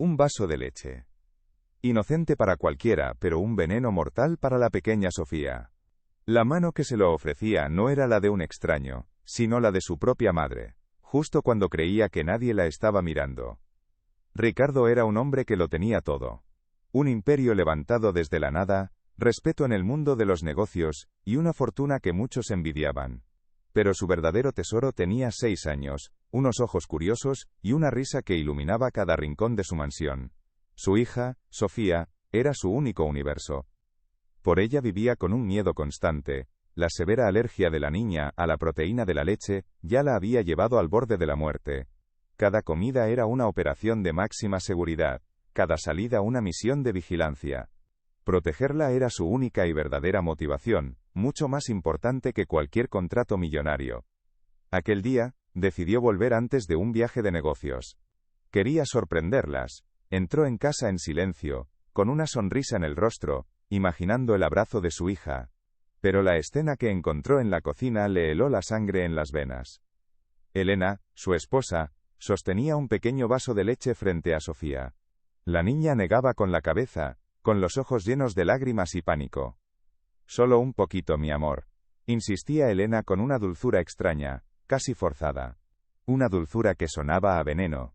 Un vaso de leche. Inocente para cualquiera, pero un veneno mortal para la pequeña Sofía. La mano que se lo ofrecía no era la de un extraño, sino la de su propia madre, justo cuando creía que nadie la estaba mirando. Ricardo era un hombre que lo tenía todo. Un imperio levantado desde la nada, respeto en el mundo de los negocios, y una fortuna que muchos envidiaban. Pero su verdadero tesoro tenía 6 años, unos ojos curiosos, y una risa que iluminaba cada rincón de su mansión. Su hija, Sofía, era su único universo. Por ella vivía con un miedo constante. La severa alergia de la niña a la proteína de la leche ya la había llevado al borde de la muerte. Cada comida era una operación de máxima seguridad, cada salida una misión de vigilancia. Protegerla era su única y verdadera motivación, mucho más importante que cualquier contrato millonario. Aquel día, decidió volver antes de un viaje de negocios. Quería sorprenderlas. Entró en casa en silencio, con una sonrisa en el rostro, imaginando el abrazo de su hija. Pero la escena que encontró en la cocina le heló la sangre en las venas. Elena, su esposa, sostenía un pequeño vaso de leche frente a Sofía. La niña negaba con la cabeza, con los ojos llenos de lágrimas y pánico. «Solo un poquito, mi amor», insistía Elena con una dulzura extraña, casi forzada. Una dulzura que sonaba a veneno.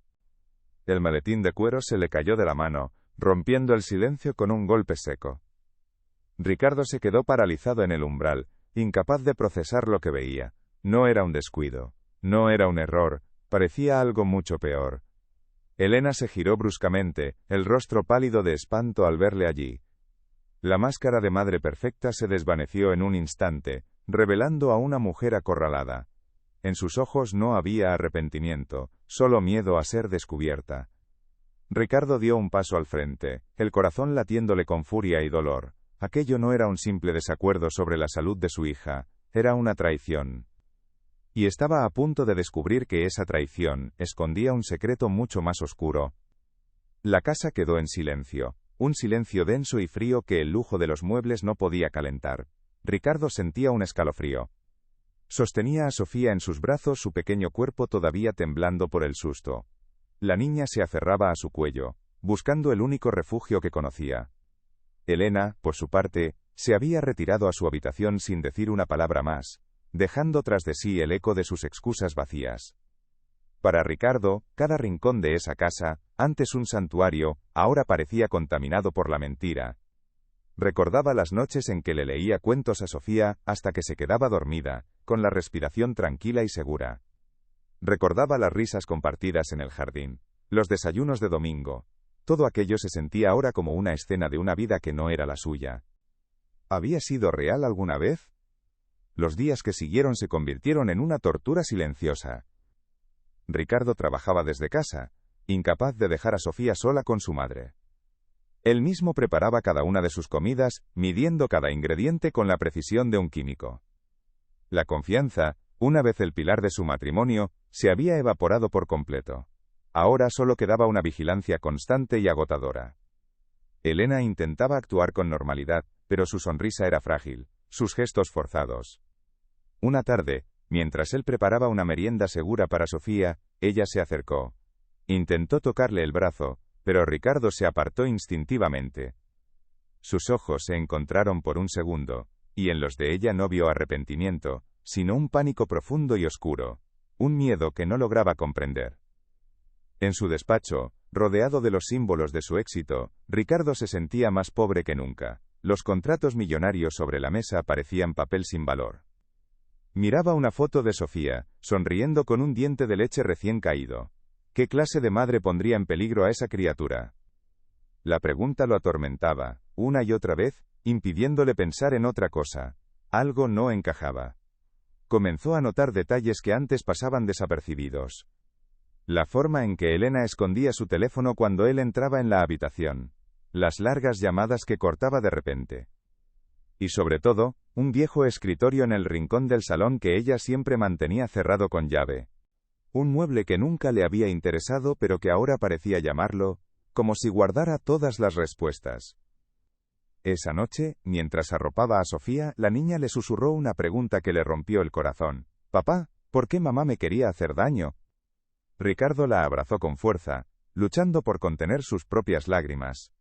El maletín de cuero se le cayó de la mano, rompiendo el silencio con un golpe seco. Ricardo se quedó paralizado en el umbral, incapaz de procesar lo que veía. No era un descuido. No era un error. Parecía algo mucho peor. Elena se giró bruscamente, el rostro pálido de espanto al verle allí. La máscara de madre perfecta se desvaneció en un instante, revelando a una mujer acorralada. En sus ojos no había arrepentimiento, solo miedo a ser descubierta. Ricardo dio un paso al frente, el corazón latiéndole con furia y dolor. Aquello no era un simple desacuerdo sobre la salud de su hija, era una traición. Y estaba a punto de descubrir que esa traición escondía un secreto mucho más oscuro. La casa quedó en silencio, un silencio denso y frío que el lujo de los muebles no podía calentar. Ricardo sentía un escalofrío. Sostenía a Sofía en sus brazos, su pequeño cuerpo todavía temblando por el susto. La niña se aferraba a su cuello, buscando el único refugio que conocía. Elena, por su parte, se había retirado a su habitación sin decir una palabra más, dejando tras de sí el eco de sus excusas vacías. Para Ricardo, cada rincón de esa casa, antes un santuario, ahora parecía contaminado por la mentira. Recordaba las noches en que le leía cuentos a Sofía hasta que se quedaba dormida, con la respiración tranquila y segura. Recordaba las risas compartidas en el jardín, los desayunos de domingo. Todo aquello se sentía ahora como una escena de una vida que no era la suya. ¿Había sido real alguna vez? Los días que siguieron se convirtieron en una tortura silenciosa. Ricardo trabajaba desde casa, incapaz de dejar a Sofía sola con su madre. Él mismo preparaba cada una de sus comidas, midiendo cada ingrediente con la precisión de un químico. La confianza, una vez el pilar de su matrimonio, se había evaporado por completo. Ahora solo quedaba una vigilancia constante y agotadora. Elena intentaba actuar con normalidad, pero su sonrisa era frágil, sus gestos forzados. Una tarde, mientras él preparaba una merienda segura para Sofía, ella se acercó. Intentó tocarle el brazo, pero Ricardo se apartó instintivamente. Sus ojos se encontraron por un segundo, y en los de ella no vio arrepentimiento, sino un pánico profundo y oscuro, un miedo que no lograba comprender. En su despacho, rodeado de los símbolos de su éxito, Ricardo se sentía más pobre que nunca. Los contratos millonarios sobre la mesa parecían papel sin valor. Miraba una foto de Sofía, sonriendo con un diente de leche recién caído. ¿Qué clase de madre pondría en peligro a esa criatura? La pregunta lo atormentaba, una y otra vez, impidiéndole pensar en otra cosa. Algo no encajaba. Comenzó a notar detalles que antes pasaban desapercibidos. La forma en que Elena escondía su teléfono cuando él entraba en la habitación. Las largas llamadas que cortaba de repente. Y sobre todo, un viejo escritorio en el rincón del salón que ella siempre mantenía cerrado con llave. Un mueble que nunca le había interesado pero que ahora parecía llamarlo, como si guardara todas las respuestas. Esa noche, mientras arropaba a Sofía, la niña le susurró una pregunta que le rompió el corazón. «Papá, ¿por qué mamá me quería hacer daño?» Ricardo la abrazó con fuerza, luchando por contener sus propias lágrimas.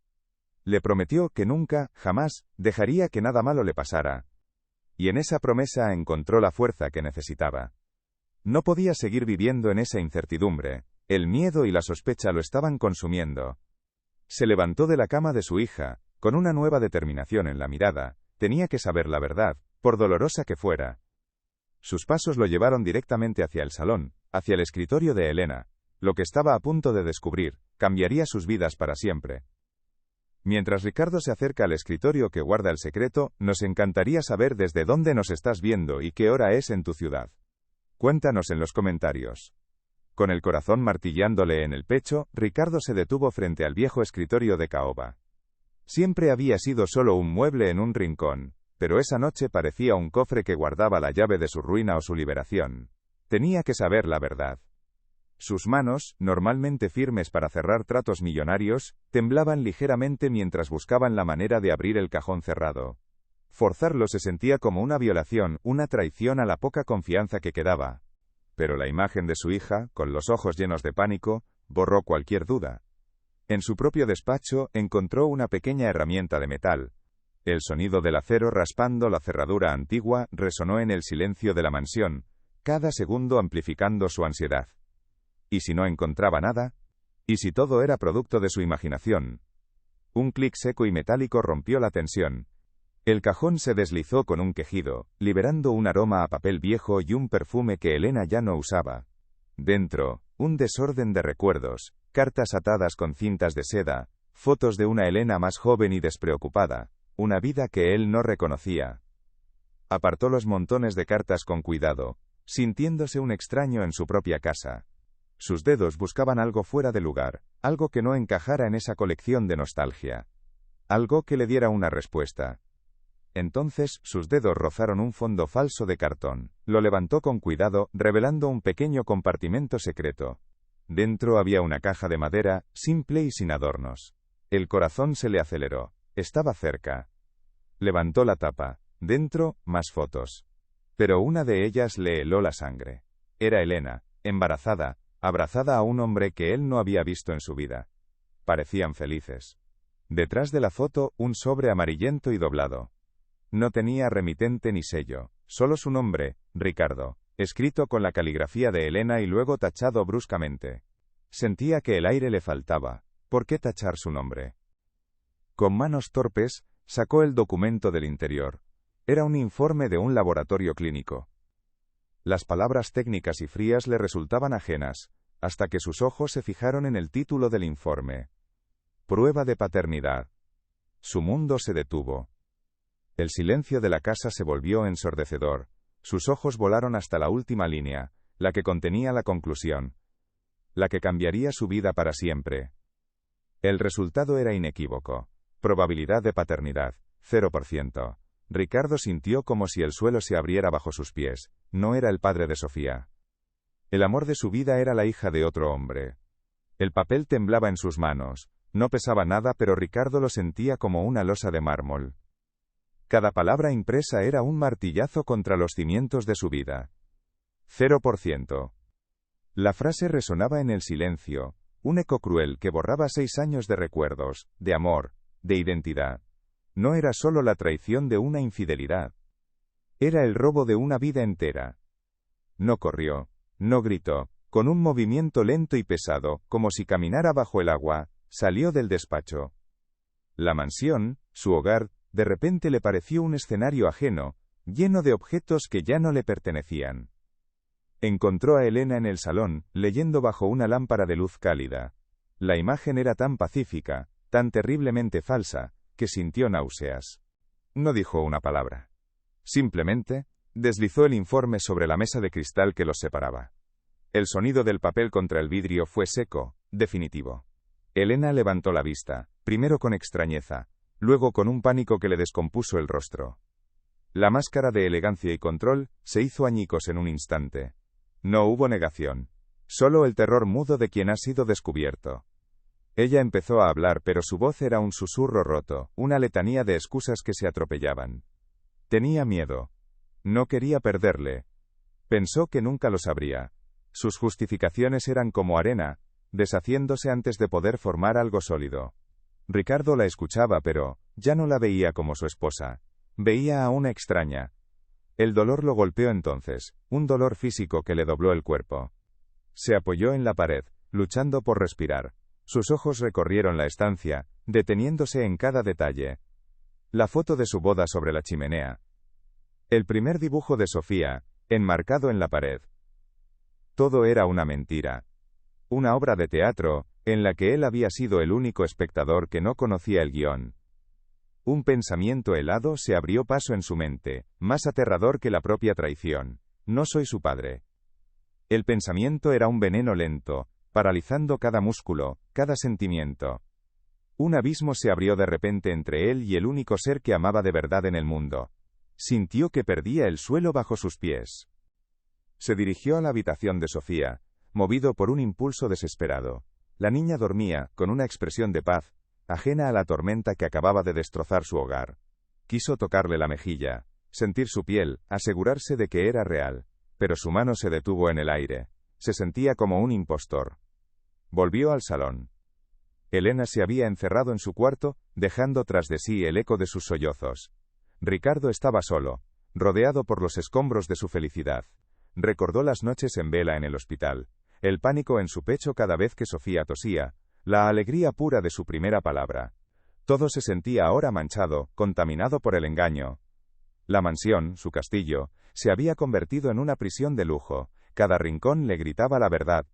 Le prometió que nunca, jamás, dejaría que nada malo le pasara. Y en esa promesa encontró la fuerza que necesitaba. No podía seguir viviendo en esa incertidumbre. El miedo y la sospecha lo estaban consumiendo. Se levantó de la cama de su hija, con una nueva determinación en la mirada. Tenía que saber la verdad, por dolorosa que fuera. Sus pasos lo llevaron directamente hacia el salón, hacia el escritorio de Elena. Lo que estaba a punto de descubrir, cambiaría sus vidas para siempre. Mientras Ricardo se acerca al escritorio que guarda el secreto, nos encantaría saber desde dónde nos estás viendo y qué hora es en tu ciudad. Cuéntanos en los comentarios. Con el corazón martillándole en el pecho, Ricardo se detuvo frente al viejo escritorio de caoba. Siempre había sido solo un mueble en un rincón, pero esa noche parecía un cofre que guardaba la llave de su ruina o su liberación. Tenía que saber la verdad. Sus manos, normalmente firmes para cerrar tratos millonarios, temblaban ligeramente mientras buscaban la manera de abrir el cajón cerrado. Forzarlo se sentía como una violación, una traición a la poca confianza que quedaba. Pero la imagen de su hija, con los ojos llenos de pánico, borró cualquier duda. En su propio despacho, encontró una pequeña herramienta de metal. El sonido del acero raspando la cerradura antigua resonó en el silencio de la mansión, cada segundo amplificando su ansiedad. ¿Y si no encontraba nada? ¿Y si todo era producto de su imaginación? Un clic seco y metálico rompió la tensión. El cajón se deslizó con un quejido, liberando un aroma a papel viejo y un perfume que Elena ya no usaba. Dentro, un desorden de recuerdos, cartas atadas con cintas de seda, fotos de una Elena más joven y despreocupada, una vida que él no reconocía. Apartó los montones de cartas con cuidado, sintiéndose un extraño en su propia casa. Sus dedos buscaban algo fuera de lugar, algo que no encajara en esa colección de nostalgia. Algo que le diera una respuesta. Entonces, sus dedos rozaron un fondo falso de cartón. Lo levantó con cuidado, revelando un pequeño compartimento secreto. Dentro había una caja de madera, simple y sin adornos. El corazón se le aceleró. Estaba cerca. Levantó la tapa. Dentro, más fotos. Pero una de ellas le heló la sangre. Era Elena, embarazada, abrazada a un hombre que él no había visto en su vida. Parecían felices. Detrás de la foto, un sobre amarillento y doblado. No tenía remitente ni sello, solo su nombre, Ricardo, escrito con la caligrafía de Elena y luego tachado bruscamente. Sentía que el aire le faltaba. ¿Por qué tachar su nombre? Con manos torpes, sacó el documento del interior. Era un informe de un laboratorio clínico. Las palabras técnicas y frías le resultaban ajenas, hasta que sus ojos se fijaron en el título del informe. Prueba de paternidad. Su mundo se detuvo. El silencio de la casa se volvió ensordecedor. Sus ojos volaron hasta la última línea, la que contenía la conclusión. La que cambiaría su vida para siempre. El resultado era inequívoco. Probabilidad de paternidad, 0%. Ricardo sintió como si el suelo se abriera bajo sus pies. No era el padre de Sofía. El amor de su vida era la hija de otro hombre. El papel temblaba en sus manos. No pesaba nada, pero Ricardo lo sentía como una losa de mármol. Cada palabra impresa era un martillazo contra los cimientos de su vida. 0%. La frase resonaba en el silencio, un eco cruel que borraba 6 años de recuerdos, de amor, de identidad. No era solo la traición de una infidelidad. Era el robo de una vida entera. No corrió, no gritó, con un movimiento lento y pesado, como si caminara bajo el agua, salió del despacho. La mansión, su hogar, de repente le pareció un escenario ajeno, lleno de objetos que ya no le pertenecían. Encontró a Elena en el salón, leyendo bajo una lámpara de luz cálida. La imagen era tan pacífica, tan terriblemente falsa, que sintió náuseas. No dijo una palabra. Simplemente, deslizó el informe sobre la mesa de cristal que los separaba. El sonido del papel contra el vidrio fue seco, definitivo. Elena levantó la vista, primero con extrañeza, luego con un pánico que le descompuso el rostro. La máscara de elegancia y control se hizo añicos en un instante. No hubo negación. Solo el terror mudo de quien ha sido descubierto. Ella empezó a hablar, pero su voz era un susurro roto, una letanía de excusas que se atropellaban. Tenía miedo. No quería perderle. Pensó que nunca lo sabría. Sus justificaciones eran como arena, deshaciéndose antes de poder formar algo sólido. Ricardo la escuchaba, pero ya no la veía como su esposa. Veía a una extraña. El dolor lo golpeó entonces, un dolor físico que le dobló el cuerpo. Se apoyó en la pared, luchando por respirar. Sus ojos recorrieron la estancia, deteniéndose en cada detalle. La foto de su boda sobre la chimenea. El primer dibujo de Sofía, enmarcado en la pared. Todo era una mentira. Una obra de teatro, en la que él había sido el único espectador que no conocía el guión. Un pensamiento helado se abrió paso en su mente, más aterrador que la propia traición. No soy su padre. El pensamiento era un veneno lento, paralizando cada músculo, cada sentimiento. Un abismo se abrió de repente entre él y el único ser que amaba de verdad en el mundo. Sintió que perdía el suelo bajo sus pies. Se dirigió a la habitación de Sofía, movido por un impulso desesperado. La niña dormía, con una expresión de paz, ajena a la tormenta que acababa de destrozar su hogar. Quiso tocarle la mejilla, sentir su piel, asegurarse de que era real, pero su mano se detuvo en el aire. Se sentía como un impostor. Volvió al salón. Elena se había encerrado en su cuarto, dejando tras de sí el eco de sus sollozos. Ricardo estaba solo, rodeado por los escombros de su felicidad. Recordó las noches en vela en el hospital, el pánico en su pecho cada vez que Sofía tosía, la alegría pura de su primera palabra. Todo se sentía ahora manchado, contaminado por el engaño. La mansión, su castillo, se había convertido en una prisión de lujo, cada rincón le gritaba la verdad.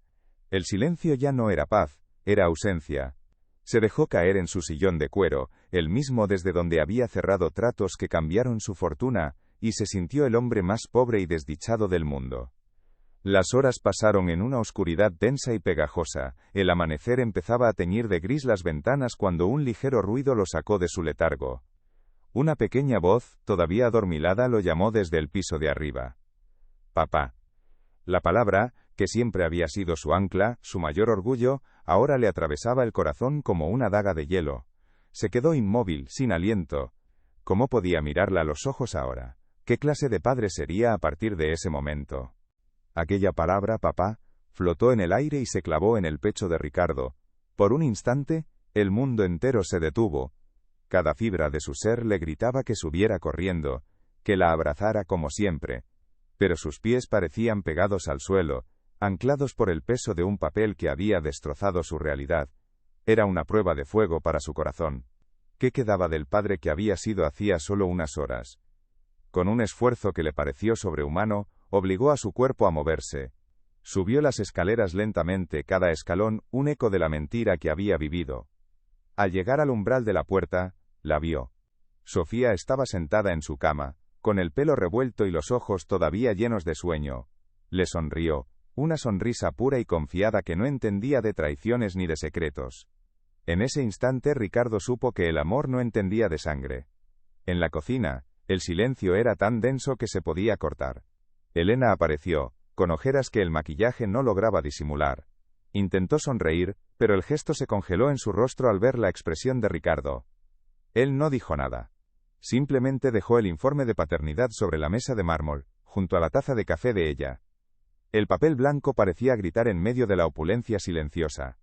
El silencio ya no era paz, era ausencia. Se dejó caer en su sillón de cuero, el mismo desde donde había cerrado tratos que cambiaron su fortuna, y se sintió el hombre más pobre y desdichado del mundo. Las horas pasaron en una oscuridad densa y pegajosa, el amanecer empezaba a teñir de gris las ventanas cuando un ligero ruido lo sacó de su letargo. Una pequeña voz, todavía adormilada, lo llamó desde el piso de arriba. Papá. La palabra, que siempre había sido su ancla, su mayor orgullo, ahora le atravesaba el corazón como una daga de hielo. Se quedó inmóvil, sin aliento. ¿Cómo podía mirarla a los ojos ahora? ¿Qué clase de padre sería a partir de ese momento? Aquella palabra, papá, flotó en el aire y se clavó en el pecho de Ricardo. Por un instante, el mundo entero se detuvo. Cada fibra de su ser le gritaba que subiera corriendo, que la abrazara como siempre. Pero sus pies parecían pegados al suelo, anclados por el peso de un papel que había destrozado su realidad. Era una prueba de fuego para su corazón. ¿Qué quedaba del padre que había sido hacía solo unas horas? Con un esfuerzo que le pareció sobrehumano, obligó a su cuerpo a moverse. Subió las escaleras lentamente, cada escalón un eco de la mentira que había vivido. Al llegar al umbral de la puerta, la vio. Sofía estaba sentada en su cama, con el pelo revuelto y los ojos todavía llenos de sueño. Le sonrió, una sonrisa pura y confiada que no entendía de traiciones ni de secretos. En ese instante Ricardo supo que el amor no entendía de sangre. En la cocina, el silencio era tan denso que se podía cortar. Elena apareció, con ojeras que el maquillaje no lograba disimular. Intentó sonreír, pero el gesto se congeló en su rostro al ver la expresión de Ricardo. Él no dijo nada. Simplemente dejó el informe de paternidad sobre la mesa de mármol, junto a la taza de café de ella. El papel blanco parecía gritar en medio de la opulencia silenciosa.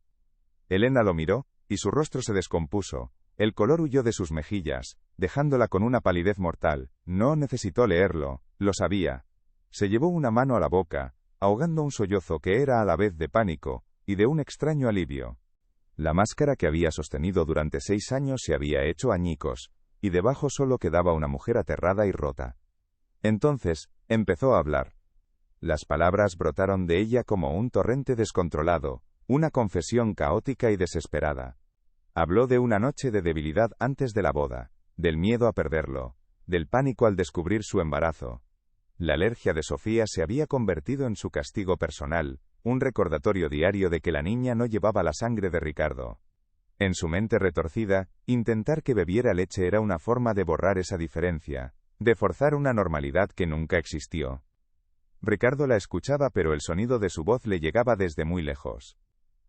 Elena lo miró, y su rostro se descompuso. El color huyó de sus mejillas, dejándola con una palidez mortal. No necesitó leerlo, lo sabía. Se llevó una mano a la boca, ahogando un sollozo que era a la vez de pánico, y de un extraño alivio. La máscara que había sostenido durante 6 años se había hecho añicos, y debajo solo quedaba una mujer aterrada y rota. Entonces, empezó a hablar. Las palabras brotaron de ella como un torrente descontrolado, una confesión caótica y desesperada. Habló de una noche de debilidad antes de la boda, del miedo a perderlo, del pánico al descubrir su embarazo. La alergia de Sofía se había convertido en su castigo personal, un recordatorio diario de que la niña no llevaba la sangre de Ricardo. En su mente retorcida, intentar que bebiera leche era una forma de borrar esa diferencia, de forzar una normalidad que nunca existió. Ricardo la escuchaba, pero el sonido de su voz le llegaba desde muy lejos.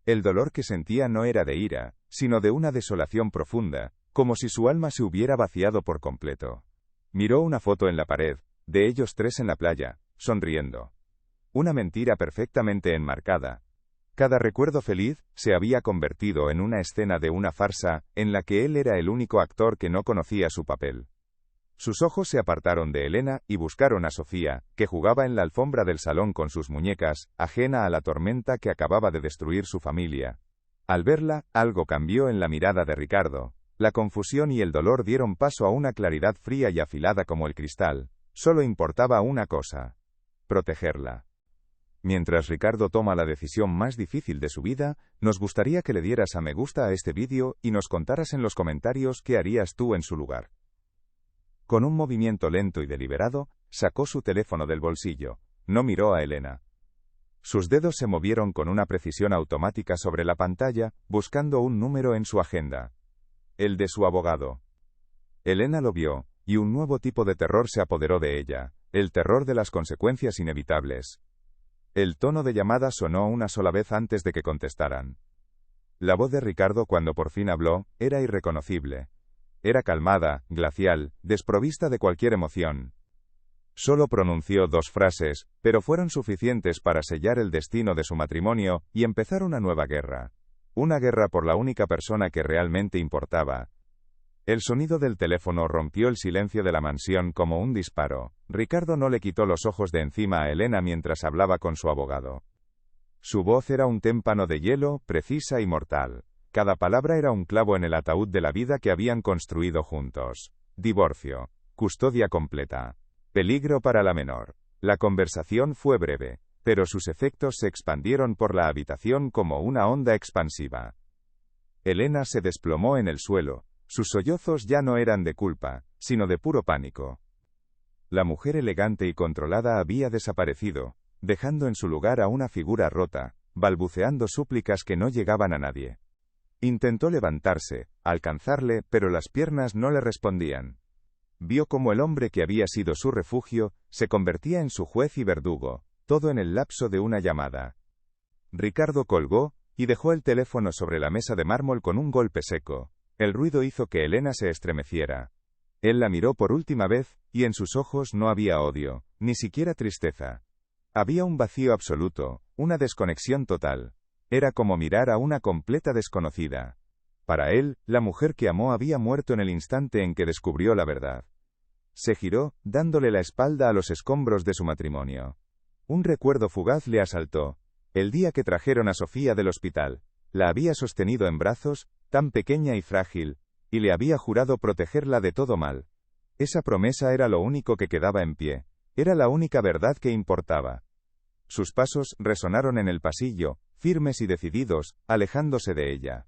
El dolor que sentía no era de ira, sino de una desolación profunda, como si su alma se hubiera vaciado por completo. Miró una foto en la pared, de ellos 3 en la playa, sonriendo. Una mentira perfectamente enmarcada. Cada recuerdo feliz se había convertido en una escena de una farsa, en la que él era el único actor que no conocía su papel. Sus ojos se apartaron de Elena y buscaron a Sofía, que jugaba en la alfombra del salón con sus muñecas, ajena a la tormenta que acababa de destruir su familia. Al verla, algo cambió en la mirada de Ricardo. La confusión y el dolor dieron paso a una claridad fría y afilada como el cristal. Solo importaba una cosa: protegerla. Mientras Ricardo toma la decisión más difícil de su vida, nos gustaría que le dieras a me gusta a este vídeo y nos contaras en los comentarios qué harías tú en su lugar. Con un movimiento lento y deliberado, sacó su teléfono del bolsillo. No miró a Elena. Sus dedos se movieron con una precisión automática sobre la pantalla, buscando un número en su agenda. El de su abogado. Elena lo vio, y un nuevo tipo de terror se apoderó de ella, el terror de las consecuencias inevitables. El tono de llamada sonó una sola vez antes de que contestaran. La voz de Ricardo cuando por fin habló, era irreconocible. Era calmada, glacial, desprovista de cualquier emoción. Solo pronunció 2 frases, pero fueron suficientes para sellar el destino de su matrimonio y empezar una nueva guerra. Una guerra por la única persona que realmente importaba. El sonido del teléfono rompió el silencio de la mansión como un disparo. Ricardo no le quitó los ojos de encima a Elena mientras hablaba con su abogado. Su voz era un témpano de hielo, precisa y mortal. Cada palabra era un clavo en el ataúd de la vida que habían construido juntos. Divorcio. Custodia completa. Peligro para la menor. La conversación fue breve, pero sus efectos se expandieron por la habitación como una onda expansiva. Elena se desplomó en el suelo. Sus sollozos ya no eran de culpa, sino de puro pánico. La mujer elegante y controlada había desaparecido, dejando en su lugar a una figura rota, balbuceando súplicas que no llegaban a nadie. Intentó levantarse, alcanzarle, pero las piernas no le respondían. Vio cómo el hombre que había sido su refugio, se convertía en su juez y verdugo, todo en el lapso de una llamada. Ricardo colgó, y dejó el teléfono sobre la mesa de mármol con un golpe seco. El ruido hizo que Elena se estremeciera. Él la miró por última vez, y en sus ojos no había odio, ni siquiera tristeza. Había un vacío absoluto, una desconexión total. Era como mirar a una completa desconocida. Para él, la mujer que amó había muerto en el instante en que descubrió la verdad. Se giró, dándole la espalda a los escombros de su matrimonio. Un recuerdo fugaz le asaltó. El día que trajeron a Sofía del hospital. La había sostenido en brazos, tan pequeña y frágil, y le había jurado protegerla de todo mal. Esa promesa era lo único que quedaba en pie. Era la única verdad que importaba. Sus pasos resonaron en el pasillo, firmes y decididos, alejándose de ella.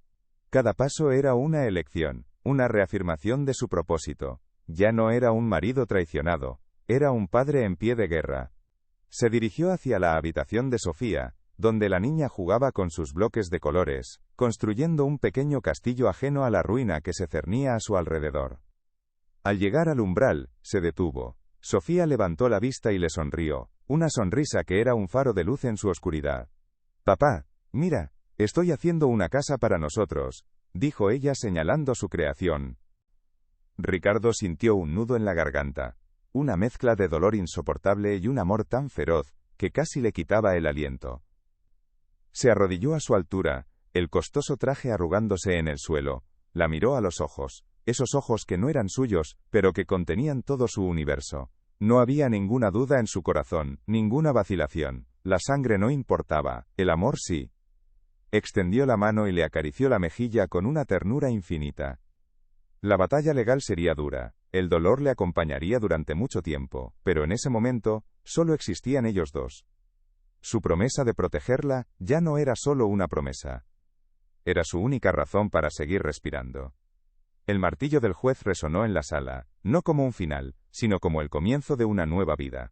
Cada paso era una elección, una reafirmación de su propósito. Ya no era un marido traicionado, era un padre en pie de guerra. Se dirigió hacia la habitación de Sofía, donde la niña jugaba con sus bloques de colores, construyendo un pequeño castillo ajeno a la ruina que se cernía a su alrededor. Al llegar al umbral, se detuvo. Sofía levantó la vista y le sonrió, una sonrisa que era un faro de luz en su oscuridad. «Papá, mira, estoy haciendo una casa para nosotros», dijo ella señalando su creación. Ricardo sintió un nudo en la garganta, una mezcla de dolor insoportable y un amor tan feroz, que casi le quitaba el aliento. Se arrodilló a su altura, el costoso traje arrugándose en el suelo, la miró a los ojos, esos ojos que no eran suyos, pero que contenían todo su universo. No había ninguna duda en su corazón, ninguna vacilación, la sangre no importaba, el amor sí. Extendió la mano y le acarició la mejilla con una ternura infinita. La batalla legal sería dura, el dolor le acompañaría durante mucho tiempo, pero en ese momento, solo existían ellos dos. Su promesa de protegerla, ya no era solo una promesa. Era su única razón para seguir respirando. El martillo del juez resonó en la sala, no como un final, sino como el comienzo de una nueva vida.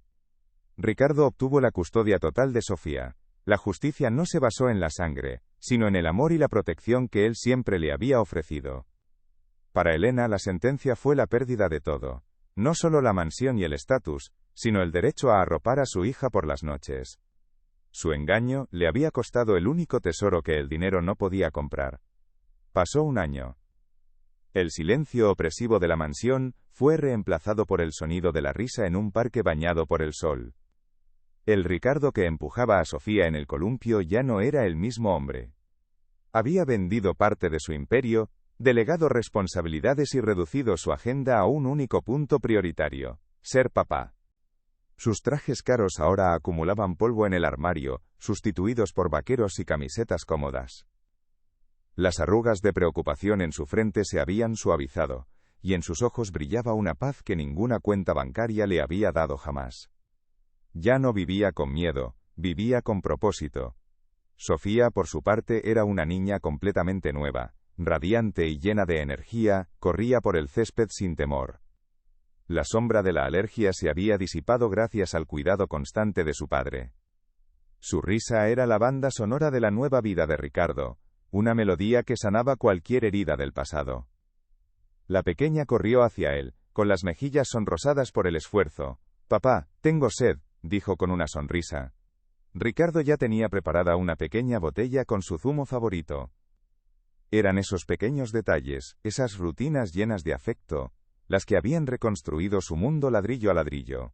Ricardo obtuvo la custodia total de Sofía. La justicia no se basó en la sangre, sino en el amor y la protección que él siempre le había ofrecido. Para Elena la sentencia fue la pérdida de todo. No solo la mansión y el estatus, sino el derecho a arropar a su hija por las noches. Su engaño le había costado el único tesoro que el dinero no podía comprar. Pasó un año. El silencio opresivo de la mansión fue reemplazado por el sonido de la risa en un parque bañado por el sol. El Ricardo que empujaba a Sofía en el columpio ya no era el mismo hombre. Había vendido parte de su imperio, delegado responsabilidades y reducido su agenda a un único punto prioritario: ser papá. Sus trajes caros ahora acumulaban polvo en el armario, sustituidos por vaqueros y camisetas cómodas. Las arrugas de preocupación en su frente se habían suavizado, y en sus ojos brillaba una paz que ninguna cuenta bancaria le había dado jamás. Ya no vivía con miedo, vivía con propósito. Sofía, por su parte, era una niña completamente nueva, radiante y llena de energía, corría por el césped sin temor. La sombra de la alergia se había disipado gracias al cuidado constante de su padre. Su risa era la banda sonora de la nueva vida de Ricardo, una melodía que sanaba cualquier herida del pasado. La pequeña corrió hacia él, con las mejillas sonrosadas por el esfuerzo. «Papá, tengo sed», dijo con una sonrisa. Ricardo ya tenía preparada una pequeña botella con su zumo favorito. Eran esos pequeños detalles, esas rutinas llenas de afecto, las que habían reconstruido su mundo ladrillo a ladrillo.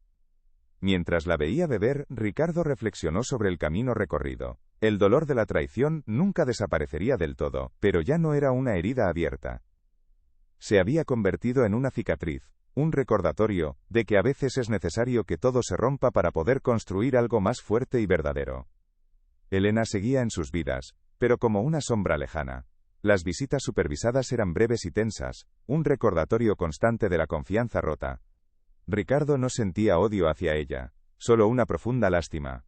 Mientras la veía beber, Ricardo reflexionó sobre el camino recorrido. El dolor de la traición nunca desaparecería del todo, pero ya no era una herida abierta. Se había convertido en una cicatriz, un recordatorio de que a veces es necesario que todo se rompa para poder construir algo más fuerte y verdadero. Elena seguía en sus vidas, pero como una sombra lejana. Las visitas supervisadas eran breves y tensas, un recordatorio constante de la confianza rota. Ricardo no sentía odio hacia ella, solo una profunda lástima.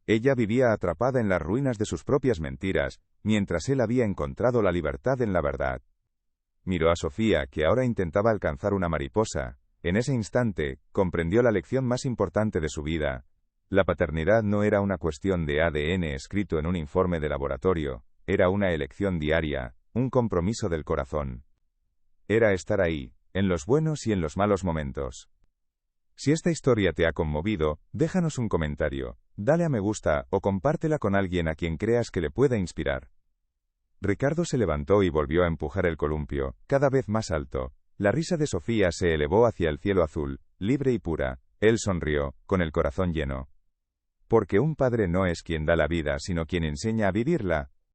Ella vivía atrapada en las ruinas de sus propias mentiras, mientras él había encontrado la libertad en la verdad. Miró a Sofía, que ahora intentaba alcanzar una mariposa. En ese instante, comprendió la lección más importante de su vida. La paternidad no era una cuestión de ADN escrito en un informe de laboratorio, era una elección diaria, un compromiso del corazón. Era estar ahí, en los buenos y en los malos momentos. Si esta historia te ha conmovido, déjanos un comentario, dale a me gusta o compártela con alguien a quien creas que le pueda inspirar. Ricardo se levantó y volvió a empujar el columpio, cada vez más alto. La risa de Sofía se elevó hacia el cielo azul, libre y pura. Él sonrió, con el corazón lleno. Porque un padre no es quien da la vida, sino quien enseña a vivirla.